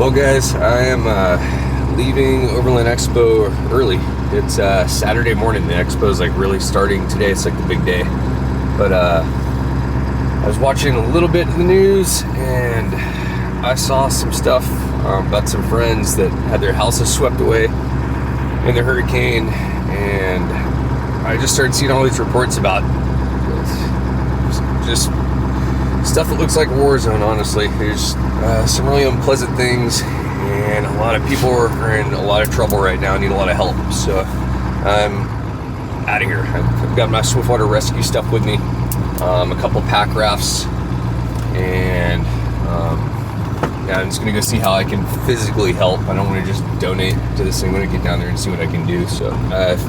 Well guys, I am leaving Overland Expo early. It's Saturday morning. The expo is like really starting today. It's like the big day. But I was watching a little bit of the news and I saw some stuff about some friends that had their houses swept away in the hurricane, and I just started seeing all these reports about just stuff that looks like a war zone, honestly. There's some really unpleasant things, and a lot of people are in a lot of trouble right now, need a lot of help. So I'm out of here. I've got my swiftwater rescue stuff with me, a couple pack rafts, and yeah, I'm just gonna go see how I can physically help. I don't want to just donate to this thing. I'm gonna get down there and see what I can do. So I've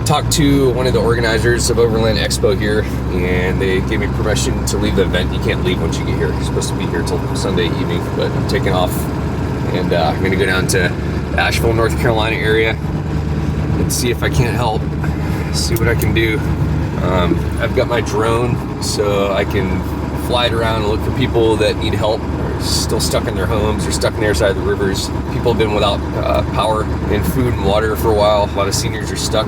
talked to one of the organizers of Overland Expo here, and they gave me permission to leave the event. You can't leave once you get here. You're supposed to be here till Sunday evening, but I'm taking off, and I'm gonna go down to the Asheville, North Carolina area and see if I can't help, see what I can do. I've got my drone, so I can fly it around and look for people that need help, or still stuck in their homes or stuck on their side of the rivers. People have been without power and food and water for a while. A lot of seniors are stuck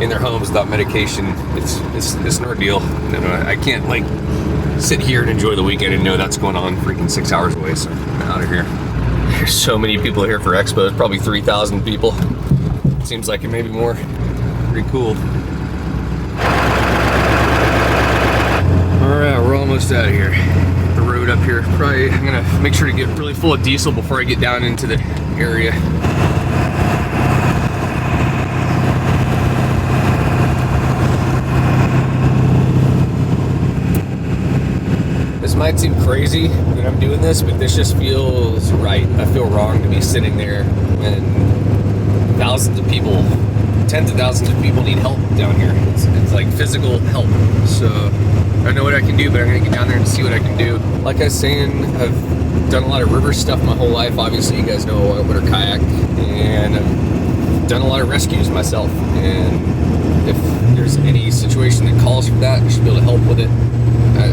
in their homes without medication. It's an ordeal. I can't like sit here and enjoy the weekend and know that's going on freaking 6 hours away. So I'm out of here. There's so many people here for Expo. It's probably 3,000 people. Seems like it, maybe more. Pretty cool. Alright, we're almost out of here. The road up here. Probably I'm gonna make sure to get really full of diesel before I get down into the area. This might seem crazy that I'm doing this, but this just feels right. I feel wrong to be sitting there when thousands of people, tens of thousands of people need help down here. It's like physical help. So I don't know what I can do, but I'm gonna get down there and see what I can do. Like I was saying, I've done a lot of river stuff my whole life. Obviously, you guys know a whitewater kayak, and I've done a lot of rescues myself. And if there's any situation that calls for that, I should be able to help with it.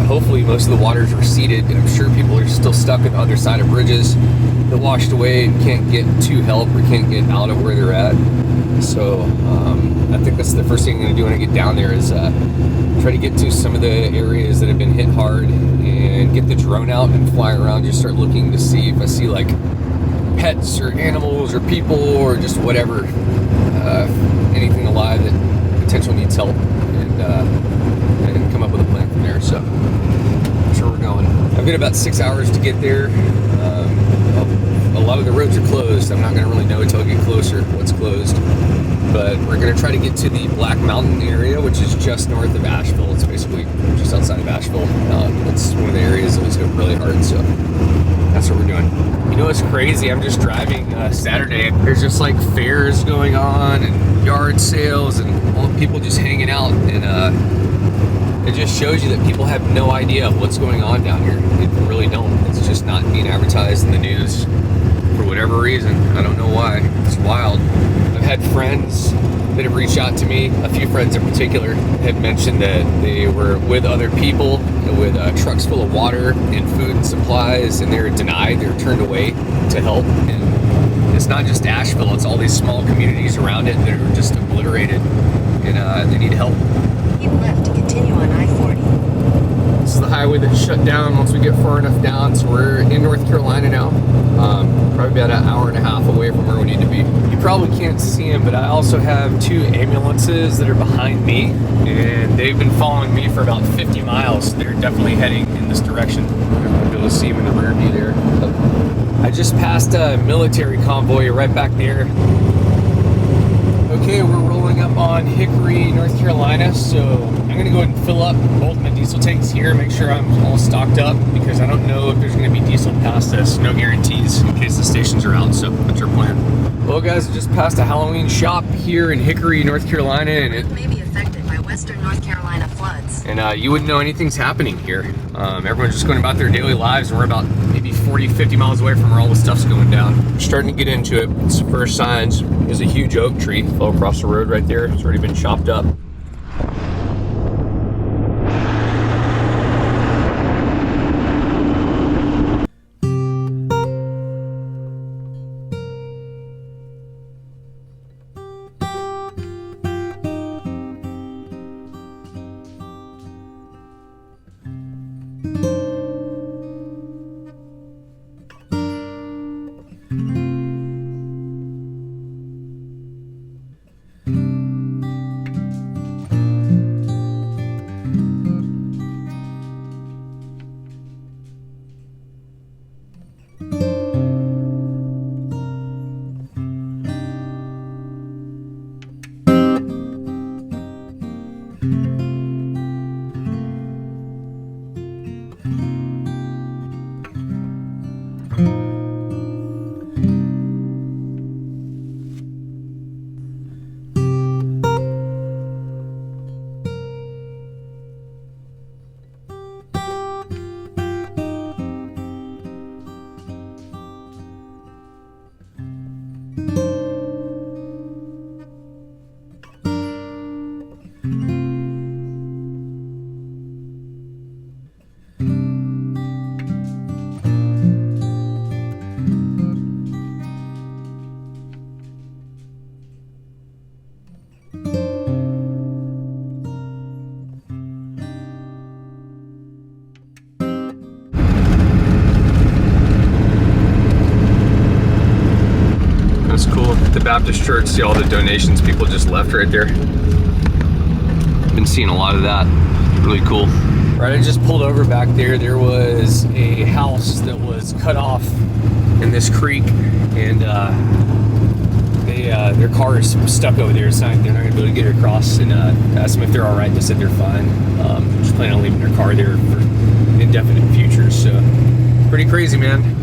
Hopefully most of the waters are receded, and I'm sure people are still stuck on the other side of bridges that washed away and can't get to help or can't get out of where they're at. So I think that's the first thing I'm going to do when I get down there is try to get to some of the areas that have been hit hard and get the drone out and fly around, just start looking to see if I see like pets or animals or people or just whatever, anything alive that potentially needs help, and come up with a plan from there. So that's where we're going. I've got about 6 hours to get there. A lot of the roads are closed. I'm not going to really know until I get closer what's closed. But we're going to try to get to the Black Mountain area, which is just north of Asheville. It's basically just outside of Asheville. It's one of the areas that was hit really hard, so that's what we're doing. You know what's crazy? I'm just driving Saturday. There's just like fairs going on and yard sales and all people just hanging out, and it just shows you that people have no idea what's going on down here. They really don't. It's just not being advertised in the news for whatever reason. I don't know why. It's wild. I've had friends that have reached out to me. A few friends in particular have mentioned that they were with other people with trucks full of water and food and supplies, and they're denied. They're turned away to help. And it's not just Asheville. It's all these small communities around it that are just obliterated, and they need help. Keep left to continue on I-40. This is the highway that's shut down once we get far enough down, so we're in North Carolina now. Probably about an hour and a half away from where we need to be. You probably can't see them, but I also have 2 ambulances that are behind me, and they've been following me for about 50 miles. They're definitely heading in this direction. You'll be able to see them in the rear view there. I just passed a military convoy right back there. Okay, we're rolling up on Hickory, North Carolina, so I'm gonna go ahead and fill up both my diesel tanks here, make sure I'm all stocked up, because I don't know if there's gonna be diesel past this. No guarantees in case the stations are out, so that's our plan. Well guys, I just passed a Halloween shop here in Hickory, North Carolina, and it may be affected by western North Carolina floods. And you wouldn't know anything's happening here. Everyone's just going about their daily lives, and we're about maybe 40, 50 miles away from where all the stuff's going down. We're starting to get into it. It's the first signs. There's a huge oak tree fell across the road right there. It's already been chopped up. Baptist church. See all the donations people just left right there. Been seeing a lot of that. Really cool. Right, I just pulled over back there. There was a house that was cut off in this creek, and their car is stuck over there. They're not going to be able to get it across. And asked them if they're all right. They said they're fine. Just planning on leaving their car there for indefinite future. So pretty crazy, man.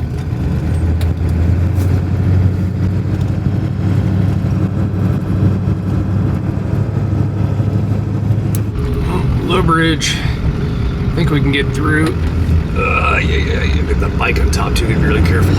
Low bridge. I think we can get through. Yeah. Get that bike on top too. Be really careful.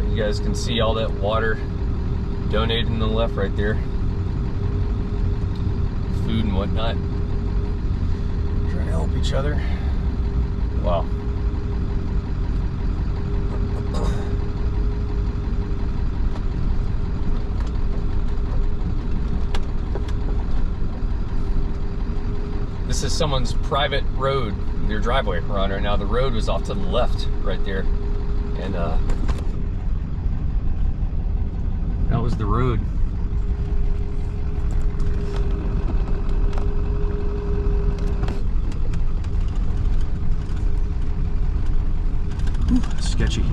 You guys can see all that water donated on the left right there. Food and whatnot. Trying to help each other. Wow. This is someone's private road, their driveway we're on right now. The road was off to the left right there. And that was the road. Ooh, sketchy.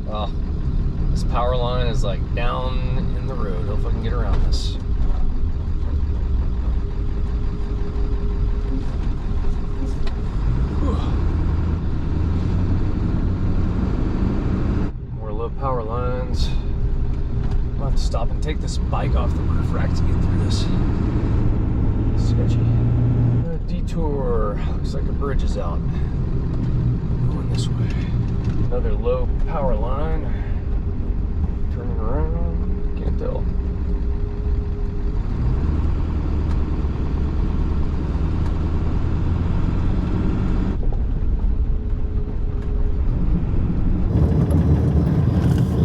Wow, this power line is like down in the road. Hope I can get around this. Power lines. I'll have to stop and take this bike off the roof rack to get through this. Sketchy. Detour. Looks like a bridge is out. Going this way. Another low power line. Turning around. Can't tell.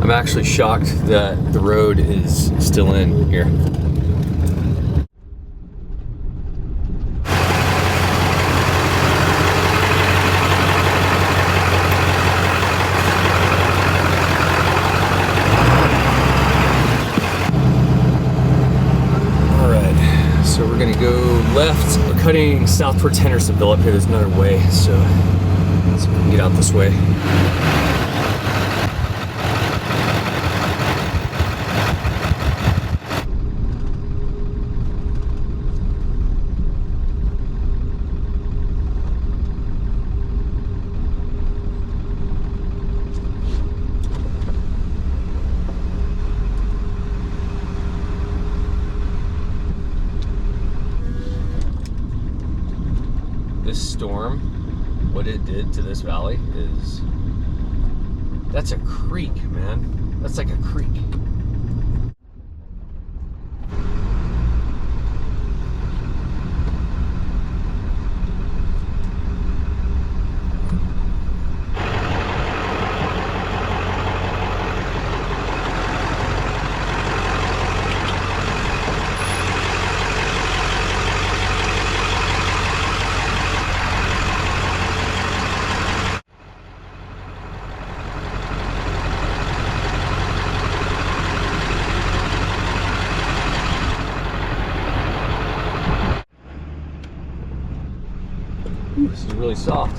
I'm actually shocked that the road is still in here. Alright, so we're gonna go left. We're cutting south towards Hendersonville. Up here there's another way, so we can get out this way. This storm, what it did to this valley is, that's a creek, man. That's like a creek. Ooh, this is really soft.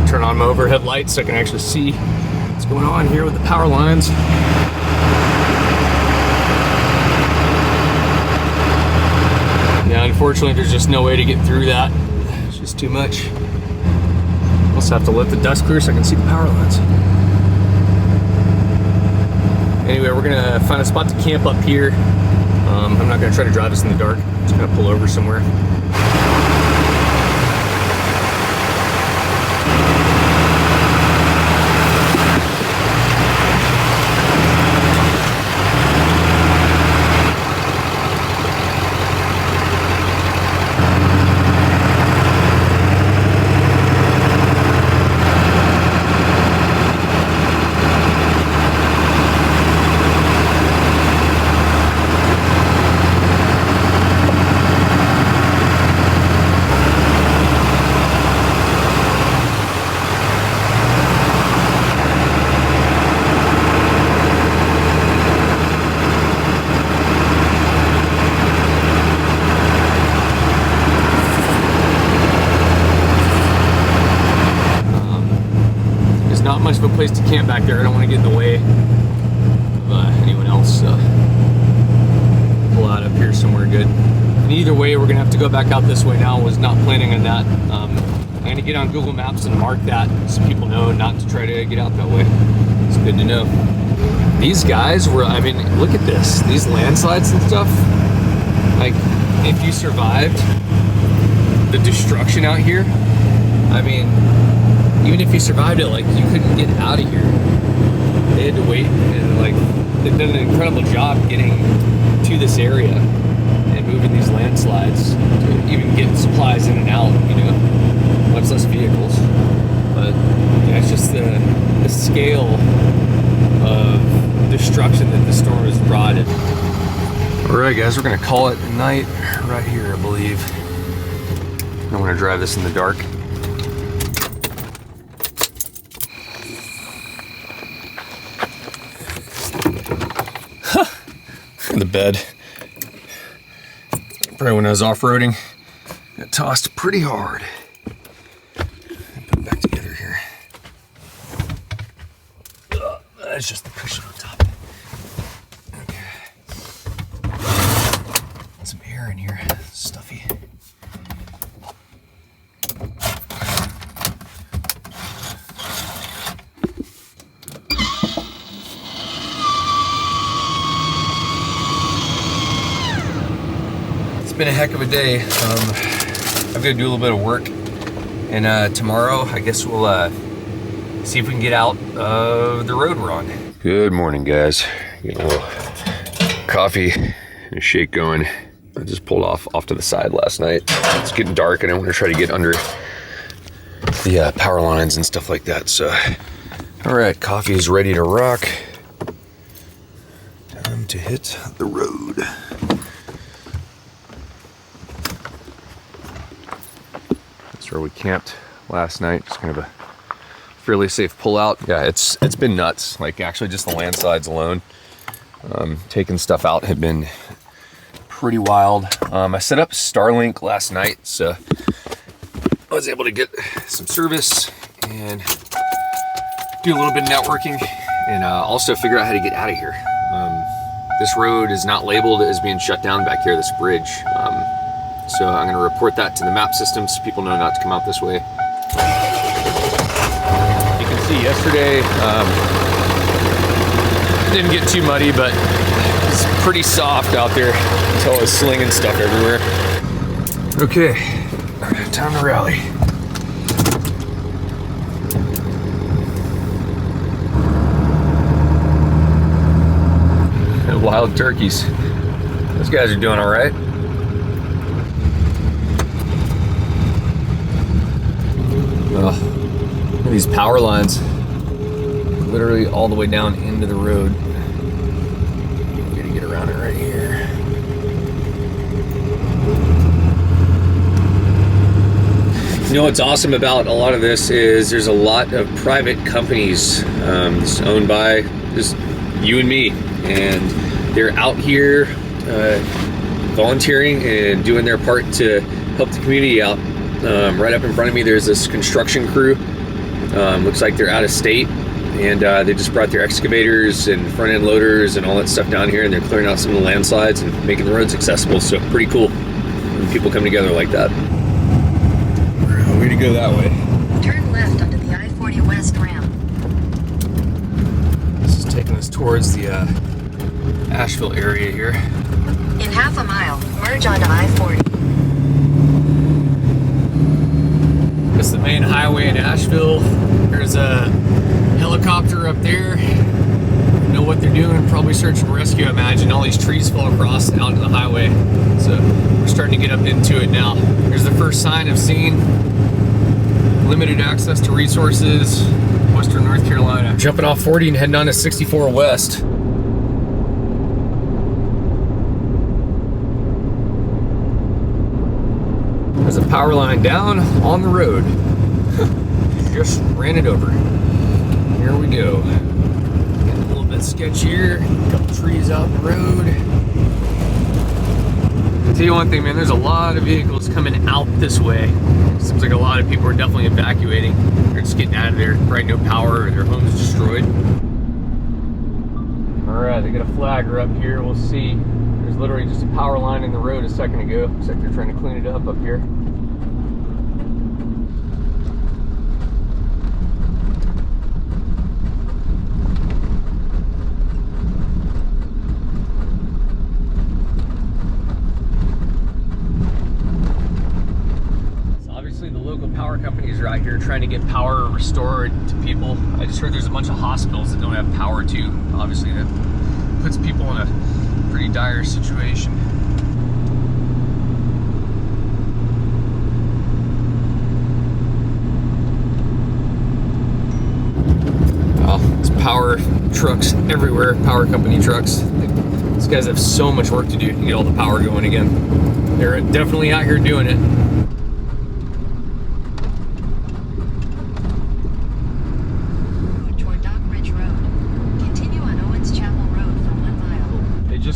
Turn on my overhead lights so I can actually see what's going on here with the power lines. Yeah, unfortunately there's just no way to get through that. It's just too much. Also have to let the dust clear so I can see the power lines. Anyway, we're gonna find a spot to camp up here. I'm not gonna try to drive this in the dark. I'm just gonna pull over somewhere. Not much of a place to camp back there. I don't want to get in the way of anyone else, so pull out up here somewhere good. And either way, we're gonna have to go back out this way now. Was not planning on that. I'm gonna get on Google Maps and mark that so people know not to try to get out that way. It's good to know. These guys were, I mean, look at this. These landslides and stuff. Like, if you survived the destruction out here, I mean, even if you survived it, like, you couldn't get out of here. They had to wait, and like, they've done an incredible job getting to this area and moving these landslides to even get supplies in and out, you know, much less vehicles. But yeah, it's just the scale of destruction that the storm has brought it. All right, guys, we're gonna call it a night right here, I believe. I want to drive this in the dark. The bed. Probably when I was off-roading, got tossed pretty hard. Put it back together here. That's just the cushion on top. Okay. Some air in here, stuffy. It's been a heck of a day. I've got to do a little bit of work, and tomorrow I guess we'll see if we can get out of the road we're on. Good morning, guys. Getting a little coffee and a shake going. I just pulled off to the side last night. It's getting dark and I want to try to get under the power lines and stuff like that. So, all right, coffee is ready to rock. Time to hit the road. That's where we camped last night. Just kind of a fairly safe pullout. Yeah, it's been nuts. Like, actually just the landslides alone. Taking stuff out had been pretty wild. I set up Starlink last night, so I was able to get some service and do a little bit of networking and also figure out how to get out of here. This road is not labeled as being shut down back here, this bridge. So I'm going to report that to the map system so people know not to come out this way. You can see yesterday, didn't get too muddy, but it's pretty soft out there until I was slinging stuff everywhere. Okay, time to rally. Wild turkeys. Those guys are doing all right. Oh, look at these power lines. Literally all the way down into the road. I'm gonna get around it right here. You know what's awesome about a lot of this is there's a lot of private companies owned by just you and me, and they're out here volunteering and doing their part to help the community out. Right up in front of me, there's this construction crew. Looks like they're out of state, and they just brought their excavators and front-end loaders and all that stuff down here, and they're clearing out some of the landslides and making the roads accessible. So pretty cool when people come together like that. Way to go that way. Turn left onto the I-40 West ramp. This is taking us towards the Asheville area here. In half a mile, merge onto I-40. This is the main highway in Asheville. There's a helicopter up there. Know what they're doing, probably search and rescue, I imagine. All these trees fall across out to the highway. So we're starting to get up into it now. Here's the first sign I've seen. Limited access to resources, Western North Carolina. Jumping off 40 and heading on to 64 West. There's a power line down on the road. Just ran it over. Here we go. Getting a little bit sketchy here. A couple trees out the road. I'll tell you one thing, man, there's a lot of vehicles coming out this way. Seems like a lot of people are definitely evacuating. They're just getting out of there. Probably no power, or their homes destroyed. All right, they got a flagger up here. We'll see. There's literally just a power line in the road a second ago. Looks like they're trying to clean it up here. Power companies are out here trying to get power restored to people. I just heard there's a bunch of hospitals that don't have power too. Obviously that puts people in a pretty dire situation. Oh, there's power trucks everywhere, power company trucks. These guys have so much work to do to get all the power going again. They're definitely out here doing it.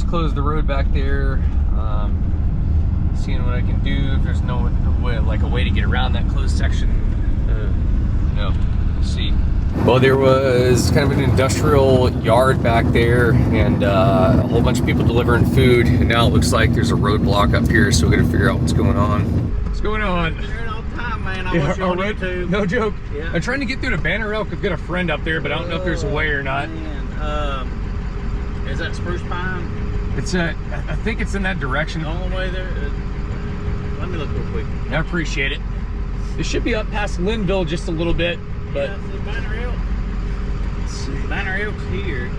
Close the road back there. Seeing what I can do. If there's no way, like a way to get around that closed section, no. We'll see. Well, there was kind of an industrial yard back there, and a whole bunch of people delivering food. And now it looks like there's a roadblock up here, so we got to figure out what's going on. What's going on? Here all the time, man. I watch you on YouTube. No joke. Yeah. I'm trying to get through to Banner Elk. I've got a friend up there, but I don't know if there's a way or not. Man. Is that Spruce Pine? It's I think it's in that direction. The only way there. Let me look real quick. I appreciate it. It should be up past Linville just a little bit, but yeah, see Banner Elk. Let's see. Banner Elk's here.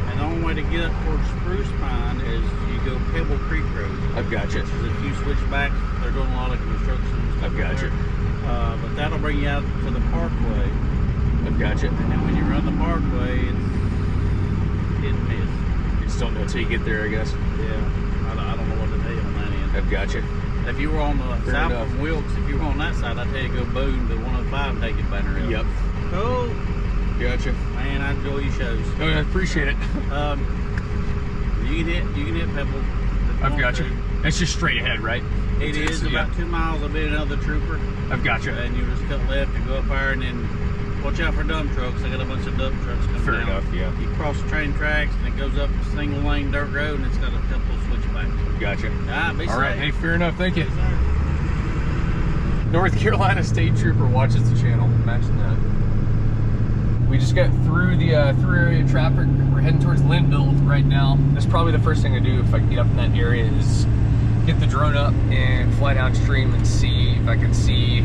And the only way to get up towards Spruce Pine is you go Pebble Creek Road. I've got you. Which is a few switchbacks. They're doing a lot of construction. I've got you. But that'll bring you out to the Parkway. I've got you. And when you run the Parkway, it's hit and miss. You just don't know until you get there, I guess. Yeah, I don't know what to tell you on that end. I've got you. If you were on the south of Wilkes, if you were on that side, I'd tell you go Boone to 105 and take it Banner Hill. Yep. Cool. Gotcha. Man, I enjoy your shows. Oh, I appreciate it. You can hit Pebble. I've got you. That's just straight ahead, right? It is about 2 miles. I'll be another trooper. I've got you. And you just cut left and go up there, and then Watch out for dump trucks. I got a bunch of dump trucks coming Fair down. enough, yeah. You cross the train tracks and it goes up a single lane dirt road and it's got a couple of switchbacks. Gotcha. Be All right, safe. hey, fair enough, thank you. Yes, sir. North Carolina State Trooper watches the channel. Imagine that. We just got through the through area traffic. We're heading towards Linville right now. That's probably the first thing I do if I get up in that area is get the drone up and fly downstream and see if I can see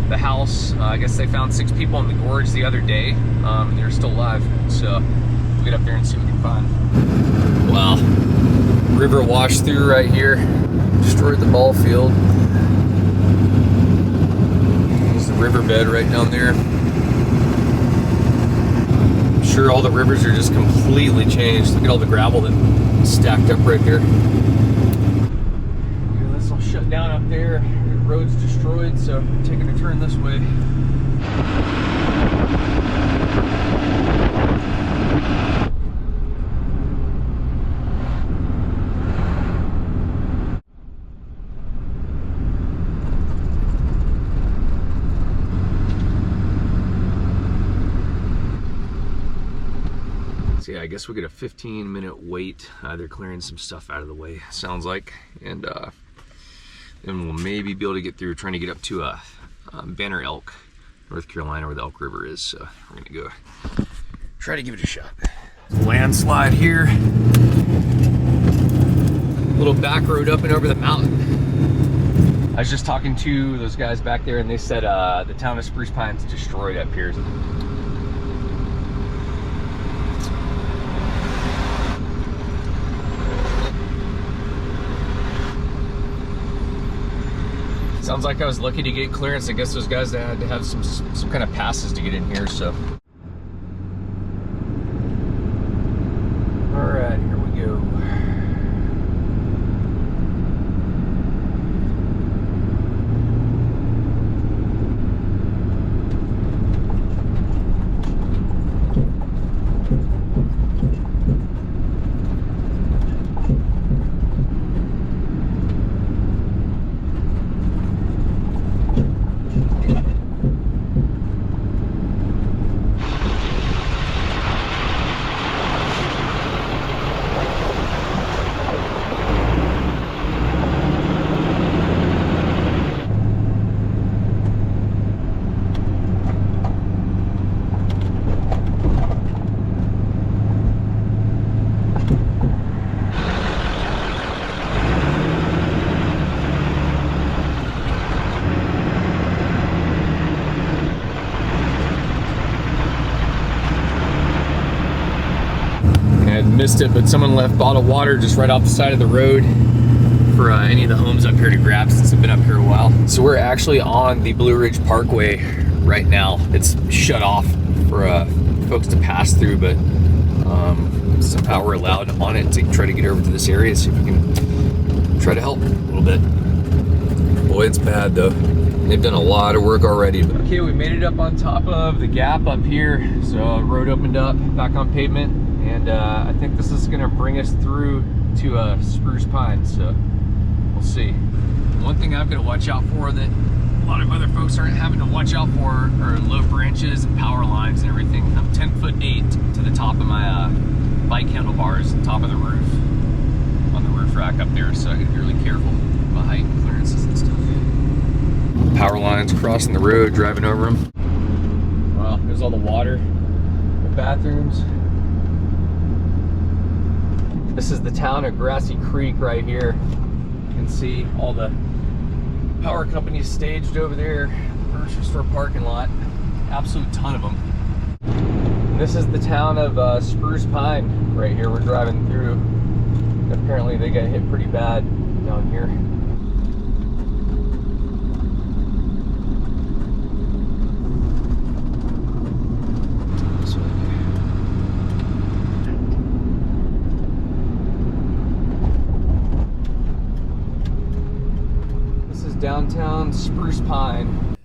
the house. I guess they found 6 people in the gorge the other day. They're still alive, so we'll get up there and see what we can find. Wow, river washed through right here, destroyed the ball field. There's the riverbed right down there. I'm sure all the rivers are just completely changed. Look at all the gravel that's stacked up right there. Yeah, that's all shut down up there. The road's destroyed, so I'm taking a turn this way. So yeah, I guess we get a 15-minute wait. They're clearing some stuff out of the way, sounds like, and then we'll maybe be able to get through, trying to get up to Banner Elk, North Carolina, where the Elk River is. So we're gonna go try to give it a shot. Landslide here. Little back road up and over the mountain. I was just talking to those guys back there, and they said the town of Spruce Pine's destroyed up here. Sounds like I was lucky to get clearance. I guess those guys had to have some kind of passes to get in here, so. All right, here we go. Missed it, but someone left bottled water just right off the side of the road for any of the homes up here to grab since I've been up here a while. So we're actually on the Blue Ridge Parkway right now. It's shut off for folks to pass through, but somehow we're allowed on it to try to get over to this area, see if we can try to help a little bit. Boy, it's bad though. They've done a lot of work already. Okay, we made it up on top of the gap up here. So road opened up, back on pavement. And I think this is gonna bring us through to Spruce Pine, so we'll see. One thing I've got to watch out for that a lot of other folks aren't having to watch out for are low branches and power lines and everything. I'm 10'8" to the top of my bike handlebars, top of the roof, on the roof rack up there, so I gotta be really careful about height and clearances and stuff. Power lines crossing the road, driving over them. Wow, there's all the water, the bathrooms. This is the town of Grassy Creek right here. You can see all the power companies staged over there. Grocery store parking lot. Absolute ton of them. And this is the town of Spruce Pine right here. We're driving through. Apparently they got hit pretty bad down here. Downtown Spruce Pine.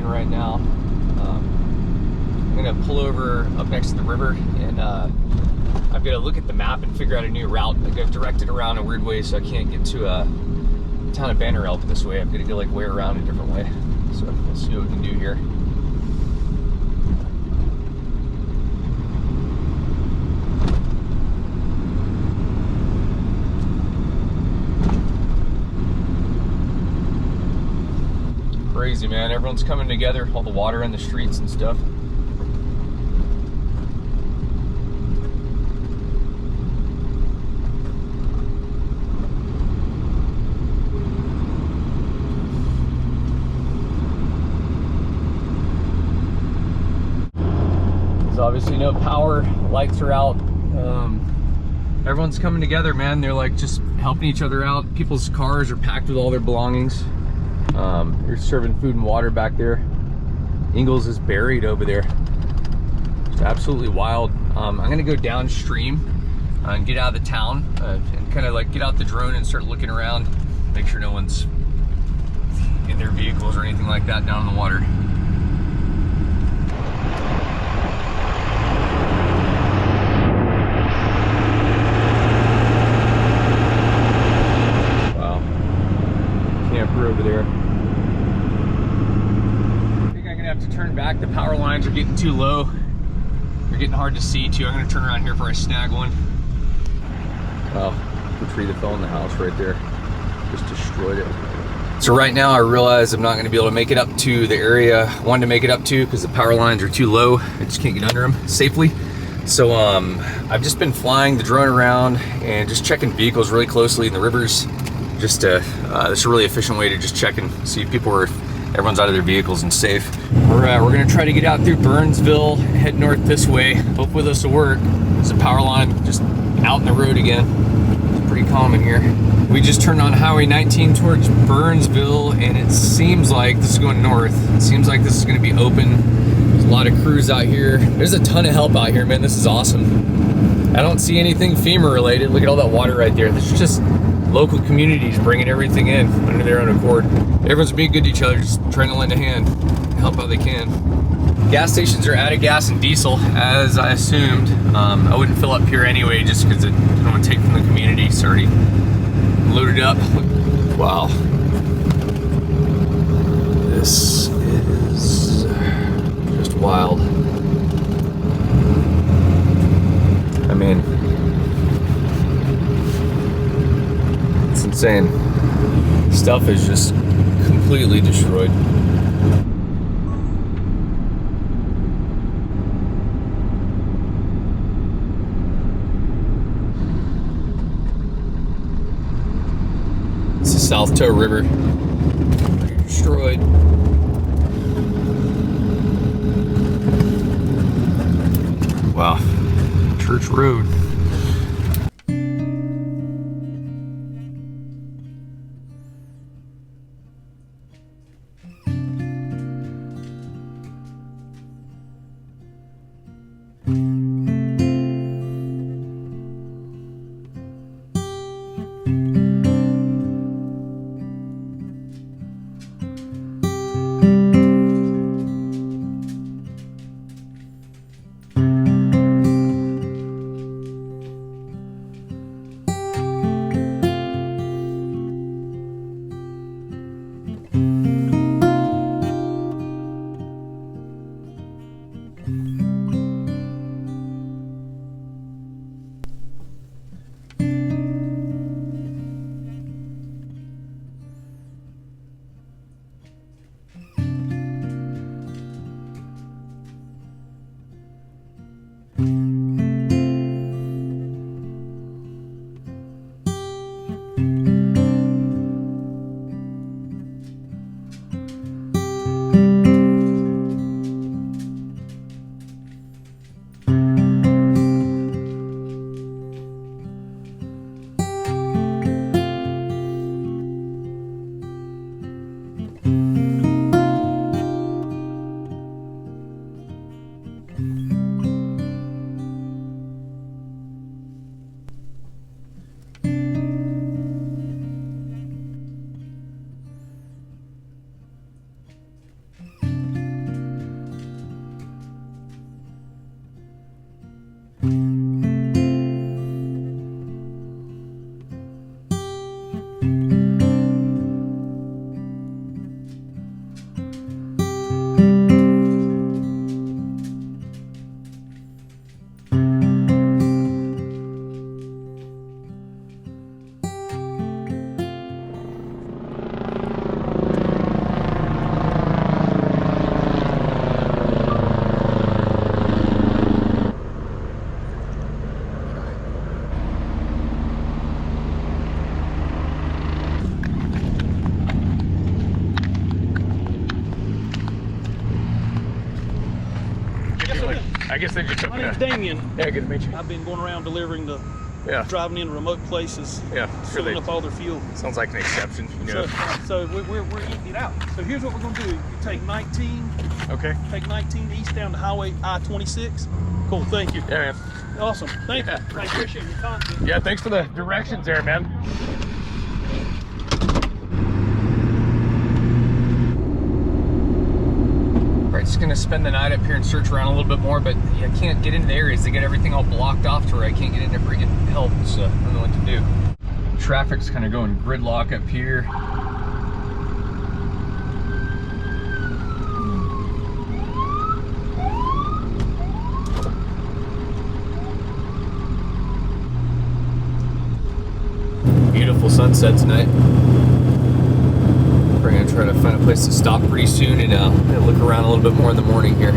in right now. I'm gonna pull over up next to the river, and I've got to look at the map and figure out a new route. I got directed around a weird way, so I can't get to town of Banner Elk this way. I've got to go like way around a different way. So we'll see what we can do here. Crazy, man. Everyone's coming together, all the water in the streets and stuff. There's obviously no power, lights are out. Everyone's coming together, man. They're like just helping each other out. People's cars are packed with all their belongings. You're serving food and water back there. Ingalls is buried over there. It's absolutely wild. I'm gonna go downstream and get out of the town and kind of like get out the drone and start looking around, make sure no one's in their vehicles or anything like that down in the water. Wow, camper over there. To turn back. The power lines are getting too low. They're getting hard to see too. I'm gonna turn around here before I snag one. Wow, the tree that fell in the house right there just destroyed it. So right now I realize I'm not gonna be able to make it up to the area I wanted to make it up to because the power lines are too low. I just can't get under them safely. So I've just been flying the drone around and just checking vehicles really closely in the rivers. Just this is a really efficient way to just check and see if everyone's out of their vehicles and safe. We're gonna try to get out through Burnsville, head north this way. Hopefully this will work. There's a power line just out in the road again. It's pretty common here. We just turned on Highway 19 towards Burnsville, and it seems like this is going north. It seems like this is gonna be open. There's a lot of crews out here. There's a ton of help out here, man. This is awesome. I don't see anything FEMA related. Look at all that water right there. There's just local communities bringing everything in under their own accord. Everyone's being good to each other, just trying to lend a hand, help how they can. Gas stations are out of gas and diesel, as I assumed. I wouldn't fill up here anyway, just because I don't want to take from the community. It's already loaded up. Wow. This is just wild. I mean, it's insane. Stuff is just completely destroyed. It's the South Toe River. Destroyed. Wow. Church Road. guess they just took My me. name's Damien. Yeah, good to meet you. I've been going around delivering the, Yeah. driving in remote places, Yeah, filling up all their fuel. Sounds like an exception, you know. So we're eating it out. So here's what we're gonna do. You take 19, Okay. take 19 east down to Highway I-26. Cool, thank you. Yeah, man. Awesome, thank you. I appreciate your content. Yeah, thanks for the directions there, man. Right, just gonna spend the night up here and search around a little bit more, but I can't get into the areas. They get everything all blocked off to where I can't get in there for getting help, so I don't know what to do. Traffic's kind of going gridlock up here. Beautiful sunset tonight. We're gonna try to find a place to stop pretty soon and look around a little bit more in the morning here.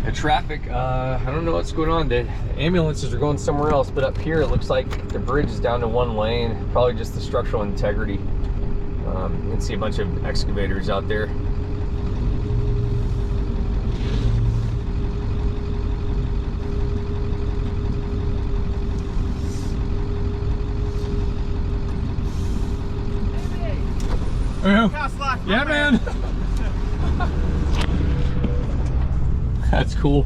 The traffic, I don't know what's going on. The ambulances are going somewhere else, but up here it looks like the bridge is down to one lane. Probably just the structural integrity. You can see a bunch of excavators out there. Yeah, man. That's cool.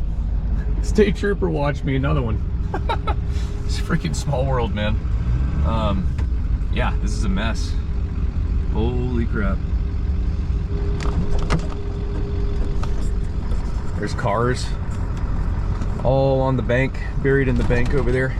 State trooper watched me, another one. It's a freaking small world, man. Yeah, this is a mess. Holy crap. There's cars all on the bank, buried in the bank over there.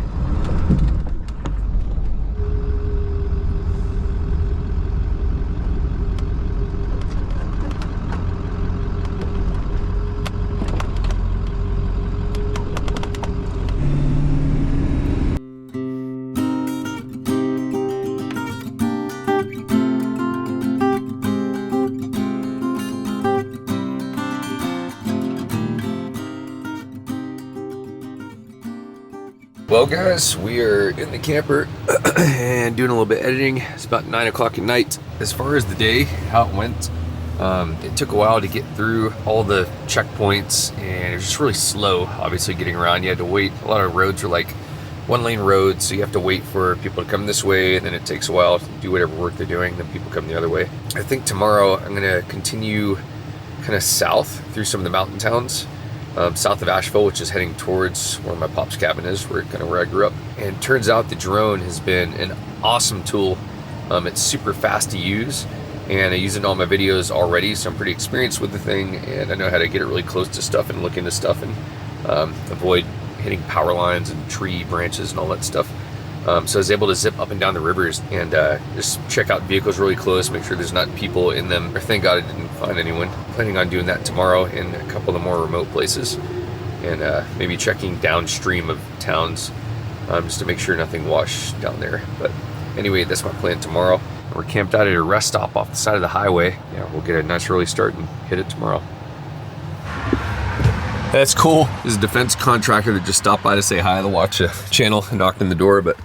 Well guys, we are in the camper and doing a little bit of editing. It's about 9 o'clock at night. As far as the day, how it went, it took a while to get through all the checkpoints and it was just really slow, obviously getting around. You had to wait. A lot of roads are like one lane roads, so you have to wait for people to come this way and then it takes a while to do whatever work they're doing, then people come the other way. I think tomorrow I'm gonna continue kind of south through some of the mountain towns. South of Asheville, which is heading towards where my pop's cabin is, where I grew up. And it turns out the drone has been an awesome tool. It's super fast to use, and I use it in all my videos already, so I'm pretty experienced with the thing, and I know how to get it really close to stuff and look into stuff and avoid hitting power lines and tree branches and all that stuff. So I was able to zip up and down the rivers and just check out vehicles really close, make sure there's not people in them. Or thank God I didn't find anyone. Planning on doing that tomorrow in a couple of the more remote places and maybe checking downstream of towns just to make sure nothing washed down there. But anyway, that's my plan tomorrow. We're camped out at a rest stop off the side of the highway. Yeah, we'll get a nice early start and hit it tomorrow. That's cool. This is a defense contractor that just stopped by to say hi to watch a channel and knocked on the door, but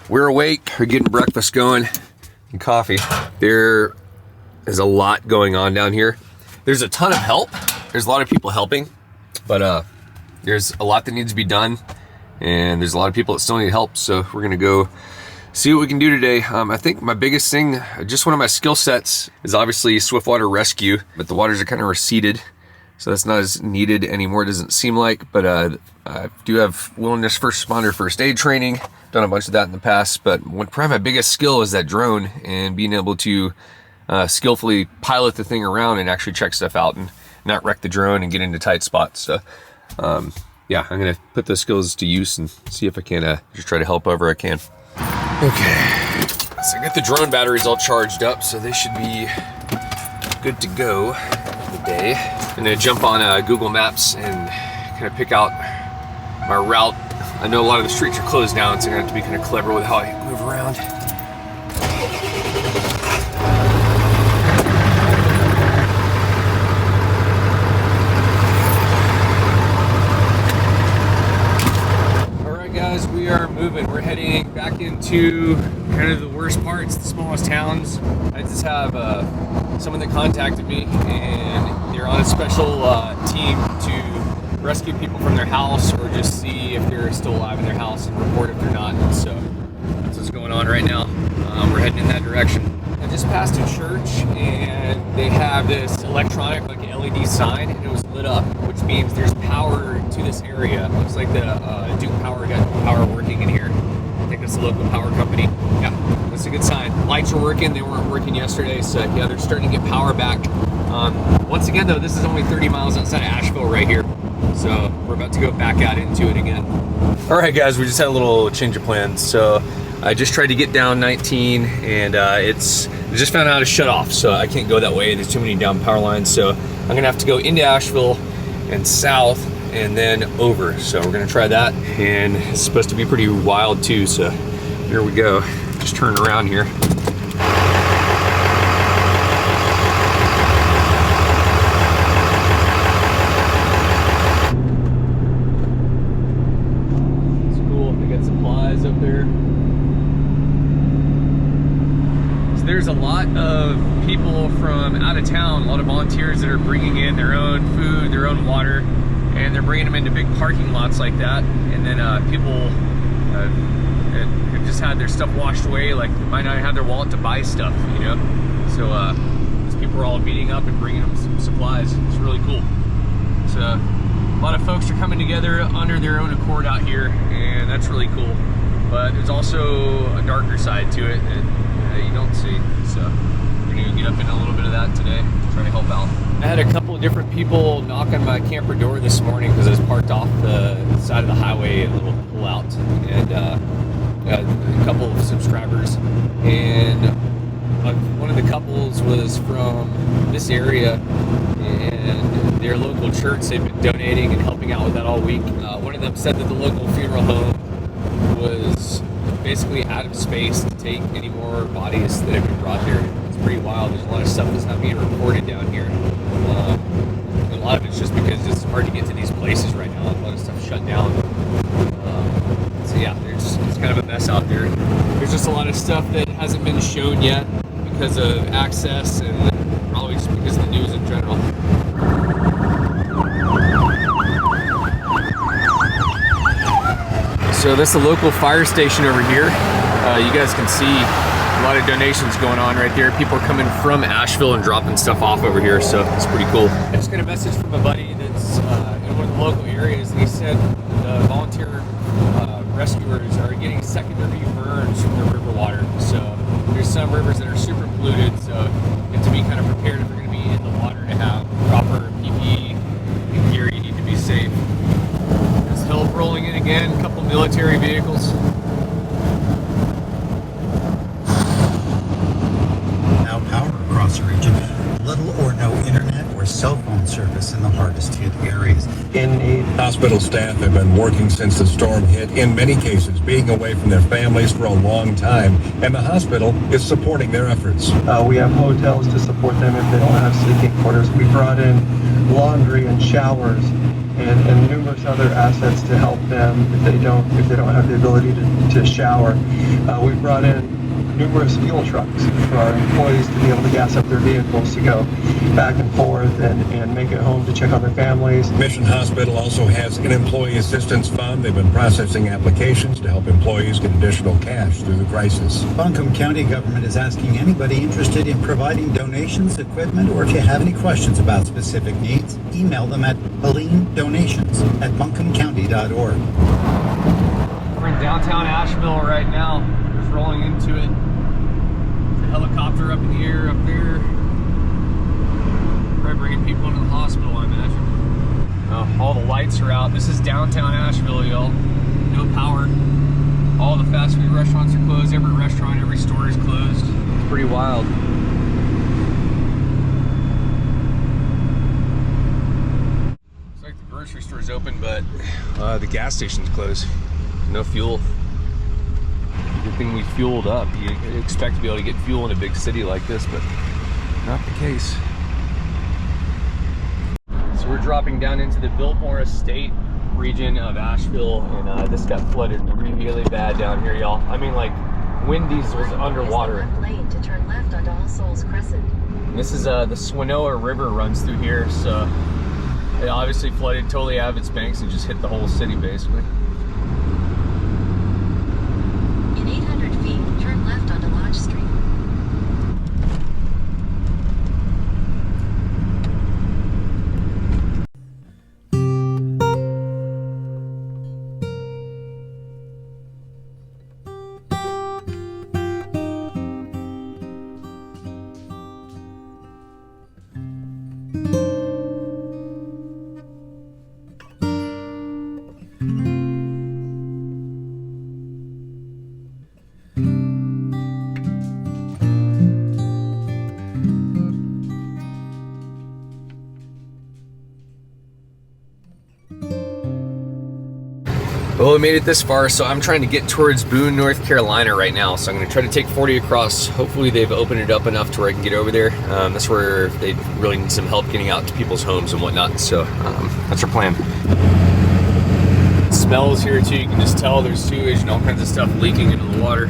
we're awake. We're getting breakfast going and coffee. There is a lot going on down here. There's a ton of help. There's a lot of people helping, but there's a lot that needs to be done and there's a lot of people that still need help. So we're gonna go see what we can do today. I think my biggest thing, just one of my skill sets is obviously swiftwater rescue, but the waters are kind of receded. So that's not as needed anymore, it doesn't seem like, but I do have wilderness first responder first aid training. Done a bunch of that in the past, but probably my biggest skill is that drone and being able to skillfully pilot the thing around and actually check stuff out and not wreck the drone and get into tight spots. So yeah, I'm gonna put those skills to use and see if I can just try to help however I can. Okay, so I got the drone batteries all charged up, so they should be good to go for the day. I'm gonna jump on Google Maps and kind of pick out my route. I know a lot of the streets are closed down, so I'm gonna have to be kind of clever with how I move around. All right, guys, we are moving. We're heading back into kind of the worst parts, the smallest towns. I just have someone that contacted me, and they're on a special team to rescue people from their house or just see if they're still alive in their house and report if they're not. And so that's what's going on right now. We're heading in that direction. I just passed a church and they have this electronic like LED sign and it was lit up, which means there's power to this area. Looks like the Duke Power got power working in here. I think it's the local power company. Yeah, that's a good sign. Lights are working. They weren't working yesterday, so yeah, they're starting to get power back. Once again though, this is only 30 miles outside of Asheville right here. So we're about to go back out into it again. All right guys, we just had a little change of plans. So I just tried to get down 19 and I just found out how to shut off. So I can't go that way. There's too many down power lines. So I'm gonna have to go into Asheville and south and then over. So we're gonna try that. And it's supposed to be pretty wild too. So here we go. Just turn around here. Up there. So there's a lot of people from out of town, a lot of volunteers that are bringing in their own food, their own water, and they're bringing them into big parking lots like that. And then people have just had their stuff washed away, like they might not have their wallet to buy stuff, you know. So these people are all meeting up and bringing them some supplies. It's really cool. So a lot of folks are coming together under their own accord out here, and that's really cool. But there's also a darker side to it that you don't see. So we're gonna get up into a little bit of that today, try to help out. I had a couple of different people knock on my camper door this morning because I was parked off the side of the highway, a little pull out, and got a couple of subscribers. And one of the couples was from this area, and their local church, they've been donating and helping out with that all week. One of them said that the local funeral home was basically out of space to take any more bodies that have been brought there. It's pretty wild. There's a lot of stuff that's not being reported down here. And a lot of it's just because it's hard to get to these places right now. A lot of stuff shut down. So yeah, it's kind of a mess out there. There's just a lot of stuff that hasn't been shown yet because of access and probably just because of the news in general. So this is the local fire station over here. You guys can see a lot of donations going on right there. People are coming from Asheville and dropping stuff off over here, so it's pretty cool. I just got a message from a buddy that's in one of the local areas, and he said the volunteer rescuers are getting secondary burns from the river water. So there's some rivers that are super polluted, so you have to be kind of prepared if you're going to be in the water to have proper PPE and gear. You need to be safe. This hill rolling in again, a couple military vehicles. Without power across the region, little or no internet or cell phone service in the hardest hit areas. Hospital staff have been working since the storm hit, in many cases being away from their families for a long time, and the hospital is supporting their efforts. We have hotels to support them if they don't have sleeping quarters. We brought in laundry and showers and numerous other assets to help them if they don't have the ability to shower. We brought in numerous fuel trucks for our employees to be able to gas up their vehicles to go back and forth and make it home to check on their families. Mission Hospital also has an employee assistance fund. They've been processing applications to help employees get additional cash through the crisis. Buncombe County government is asking anybody interested in providing donations, equipment, or if you have any questions about specific needs, email them at helenedonations@buncombecounty.org. We're in downtown Asheville right now. Just rolling into it. There's a helicopter up in the air up there. Probably bringing people into the hospital, I imagine. All the lights are out. This is downtown Asheville, y'all. No power. All the fast food restaurants are closed. Every restaurant, every store is closed. It's pretty wild. Looks like the grocery store's open, but the gas station's closed. No fuel. Good thing we fueled up. You expect to be able to get fuel in a big city like this, but not the case. So we're dropping down into the Biltmore Estate region of Asheville, and this got flooded really bad down here, y'all. I mean, like, Wendy's was underwater. Lane to turn left onto All Souls Crescent. And this is the Swanoa River runs through here, so It obviously flooded totally out of its banks and just hit the whole city basically. In 800 feet, turn left onto Lodge Street. Well, we made it this far, so I'm trying to get towards Boone, North Carolina right now. So I'm going to try to take 40 across. Hopefully they've opened it up enough to where I can get over there. That's where they really need some help getting out to people's homes and whatnot. So that's our plan. It smells here too. You can just tell there's sewage and all kinds of stuff leaking into the water.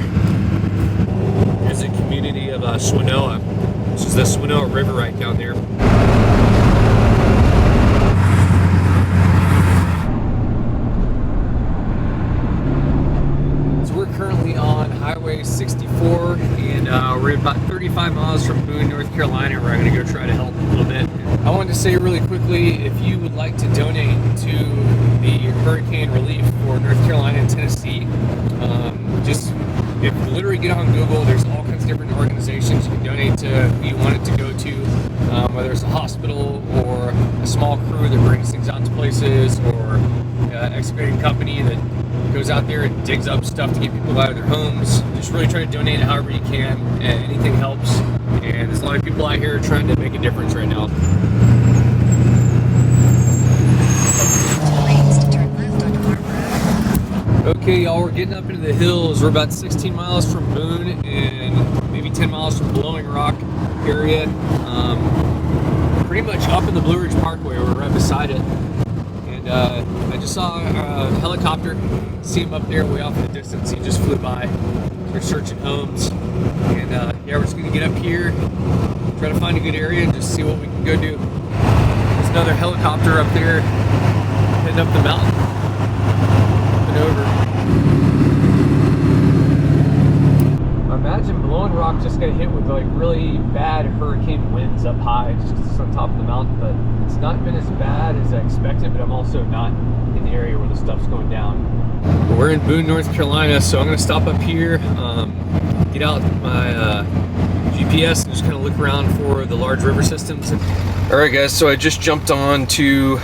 There's a community of Swanoa. This is the Swanoa River right down there. Currently on Highway 64, and we're about 35 miles from Boone, North Carolina, where I'm going to go try to help a little bit. I wanted to say really quickly, if you would like to donate to the hurricane relief for North Carolina and Tennessee, just literally get on Google. There's all kinds of different organizations you can donate to who you want it to go to, whether it's a hospital or a small crew that brings things out to places, or an excavating company that goes out there and digs up stuff to get people out of their homes. Just really try to donate however you can, and anything helps. And there's a lot of people out here trying to make a difference right now. Okay, y'all, we're getting up into the hills. We're about 16 miles from Boone and maybe 10 miles from Blowing Rock area. Pretty much up in the Blue Ridge Parkway. We're right beside it. And I just saw a helicopter. See him up there way off in the distance. He just flew by. We're searching homes. And yeah, we're just gonna get up here, try to find a good area and just see what we can go do. There's another helicopter up there heading up the mountain. Up and over. I imagine Blowing Rock just got hit with like really bad hurricane winds up high, just on top of the mountain, but it's not been as bad as I expected, but I'm also not in the area where the stuff's going down. We're in Boone, North Carolina, so I'm going to stop up here, get out my GPS and just kind of look around for the large river systems. Alright guys, so I just jumped on to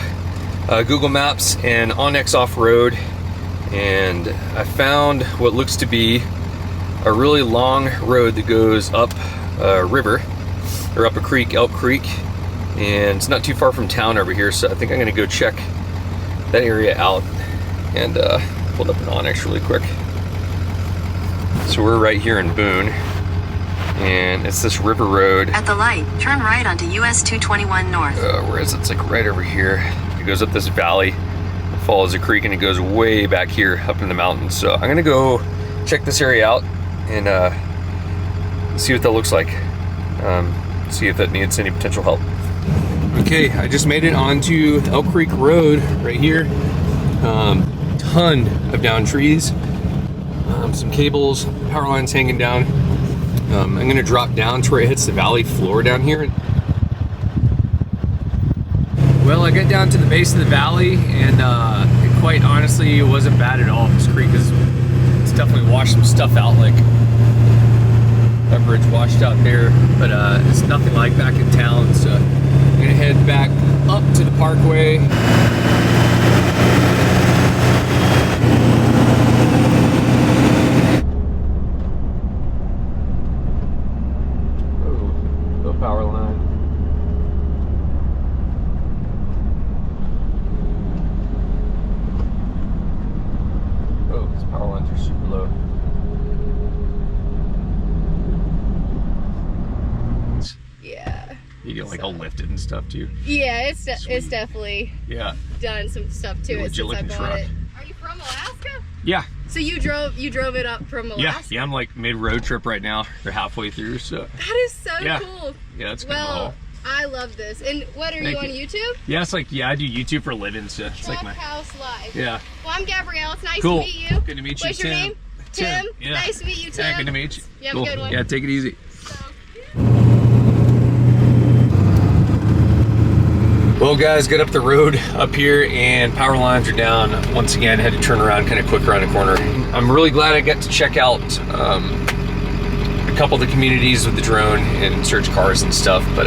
Google Maps and Onyx Off-Road, and I found what looks to be a really long road that goes up a river, or up a creek, Elk Creek, and it's not too far from town over here, so I think I'm going to go check that area out. And pulled up an Onyx really quick. So we're right here in Boone, and it's this river road. At the light, turn right onto US 221 North. Where is it? It's like right over here. It goes up this valley, it follows a creek, and it goes way back here up in the mountains. So I'm gonna go check this area out and see what that looks like. See if that needs any potential help. Okay, I just made it onto Elk Creek Road right here. Ton of down trees, some cables, power lines hanging down. I'm gonna drop down to where it hits the valley floor down here. Well, I got down to the base of the valley, and quite honestly, it wasn't bad at all. This creek it's definitely washed some stuff out, like that bridge washed out there, but it's nothing like back in town. So I'm gonna head back up to the parkway. Power line. Oh, these power lines are super low. Yeah. You get like all lifted and stuff too. Yeah, it's definitely done some stuff to it since I bought it. Are you from Alaska? Yeah. So you drove it up from Alaska? Yeah, I'm like mid road trip right now. They're halfway through, so. That is so cool. Yeah, that's kind of cool. I love this. And what are you on YouTube? Yeah, it's like, I do YouTube for a living, so it's like my House Life. Yeah. Well, I'm Gabrielle. It's nice Cool. to meet you. Good to meet you. What's your name? Tim. Yeah. Nice to meet you, Tim. Yeah, good to meet you. You have Cool. a good one. Yeah, take it easy. Well, guys, got up the road up here and power lines are down. Once again, had to turn around kind of quick around the corner. I'm really glad I got to check out a couple of the communities with the drone and search cars and stuff. But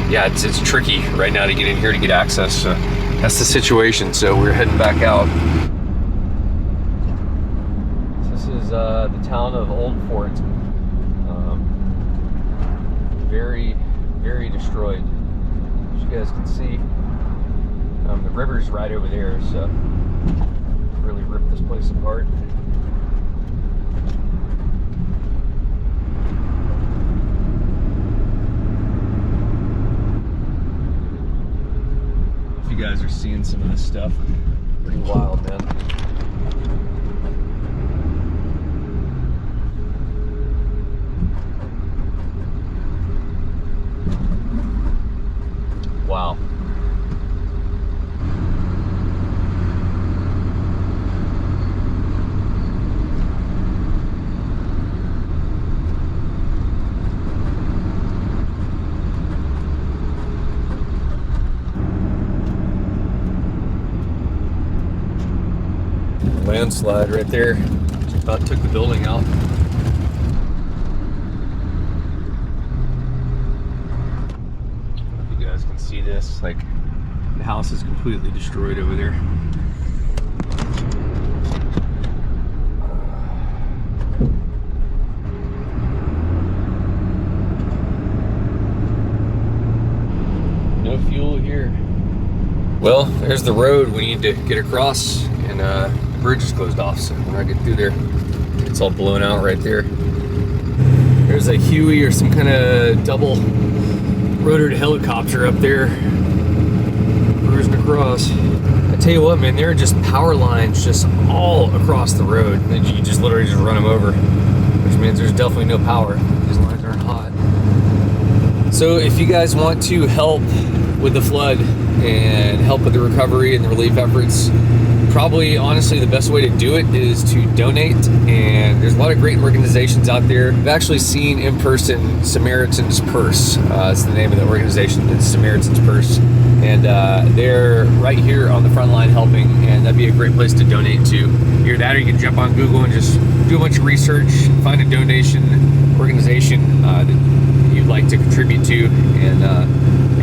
yeah, it's tricky right now to get in here to get access. So that's the situation. So we're heading back out. This is the town of Old Fort. Very, very destroyed. As you guys can see, the river's right over there, so really ripped this place apart. If you guys are seeing some of this stuff, pretty wild, man. Wow. Landslide right there. About took the building out. You guys can see this, like the house is completely destroyed over there. No fuel here. Well, there's the road we need to get across, and the bridge is closed off, so when I get through there, it's all blown out right there. There's a Huey or some kind of double rotored helicopter up there cruising across. I tell you what, man, there are just power lines just all across the road. And you just literally just run them over, which means there's definitely no power. These lines aren't hot. So if you guys want to help with the flood and help with the recovery and the relief efforts, probably honestly the best way to do it is to donate. And there's a lot of great organizations out there. I've actually seen in person Samaritan's Purse. It's the name of the organization. It's Samaritan's Purse, and they're right here on the front line helping, and that'd be a great place to donate to. Either that, or you can jump on Google and just do a bunch of research, find a donation organization that you'd like to contribute to, and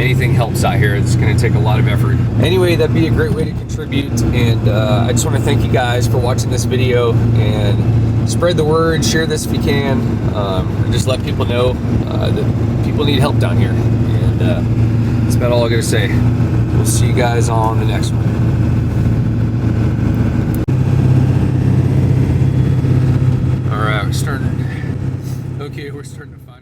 anything helps out here. It's going to take a lot of effort. Anyway, that'd be a great way to contribute, and I just want to thank you guys for watching this video, and spread the word, share this if you can, or just let people know that people need help down here. And that's about all I got to say. We'll see you guys on the next one. All right, we're starting to find